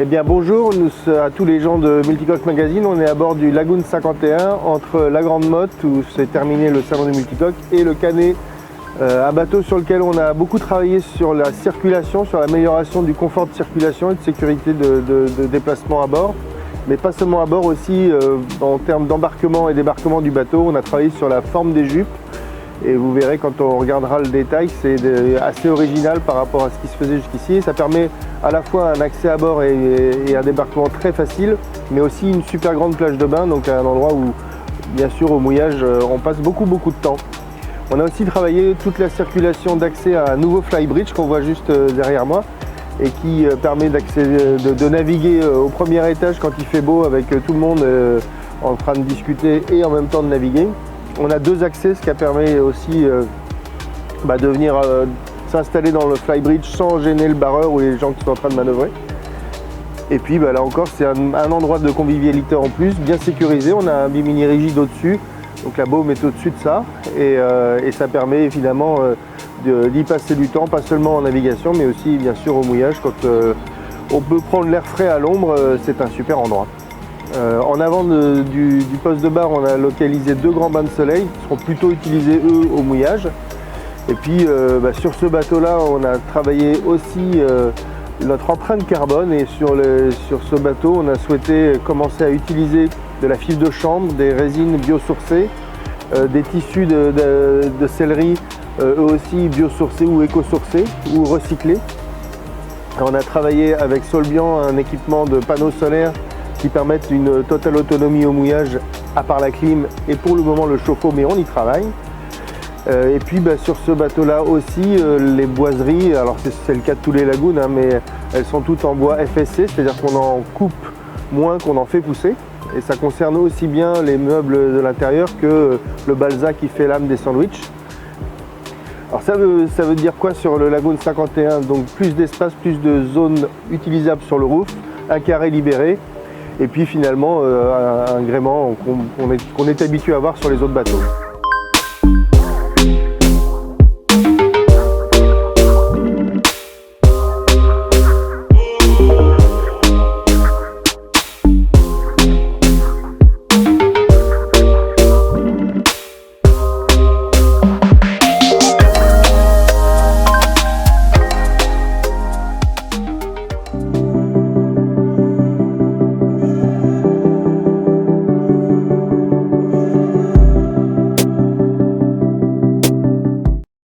Eh bien bonjour à tous les gens de Multicoque Magazine. On est à bord du Lagoon 51 entre la Grande Motte où s'est terminé le salon du Multicoque et le Canet, un bateau sur lequel on a beaucoup travaillé sur la circulation, sur l'amélioration du confort de circulation et de sécurité de déplacement à bord. Mais pas seulement à bord, aussi en termes d'embarquement et débarquement du bateau. On a travaillé sur la forme des jupes et vous verrez quand on regardera le détail, c'est assez original par rapport à ce qui se faisait jusqu'ici. Ça permet à la fois un accès à bord et un débarquement très facile, mais aussi une super grande plage de bain, donc un endroit où, bien sûr, au mouillage, on passe beaucoup de temps. On a aussi travaillé toute la circulation d'accès à un nouveau flybridge qu'on voit juste derrière moi et qui permet de naviguer au premier étage quand il fait beau avec tout le monde en train de discuter et en même temps de naviguer. On a deux accès, ce qui permet aussi de venir s'installer dans le flybridge sans gêner le barreur ou les gens qui sont en train de manœuvrer. Et puis là encore, c'est un endroit de convivialité en plus, bien sécurisé. On a un bimini rigide au-dessus, donc la baume est au-dessus de ça. Et ça permet évidemment d'y passer du temps, pas seulement en navigation, mais aussi bien sûr au mouillage. Quand on peut prendre l'air frais à l'ombre, c'est un super endroit. En avant du poste de bar, on a localisé deux grands bains de soleil qui seront plutôt utilisés eux au mouillage. Et puis sur ce bateau-là, on a travaillé aussi notre empreinte carbone et sur ce bateau, on a souhaité commencer à utiliser de la fibre de chanvre, des résines biosourcées, des tissus de céleri eux aussi biosourcés ou éco-sourcés ou recyclés. On a travaillé avec Solbian un équipement de panneaux solaires qui permettent une totale autonomie au mouillage à part la clim et pour le moment le chauffe-eau, mais on y travaille. Et puis sur ce bateau-là aussi, les boiseries, alors c'est le cas de tous les lagoons, mais elles sont toutes en bois FSC, c'est-à-dire qu'on en coupe moins qu'on en fait pousser. Et ça concerne aussi bien les meubles de l'intérieur que le balsa qui fait l'âme des sandwichs. Alors ça veut dire quoi sur le Lagoon 51? Donc plus d'espace, plus de zones utilisables sur le roof, un carré libéré, et puis finalement un gréement qu'on est habitué à voir sur les autres bateaux.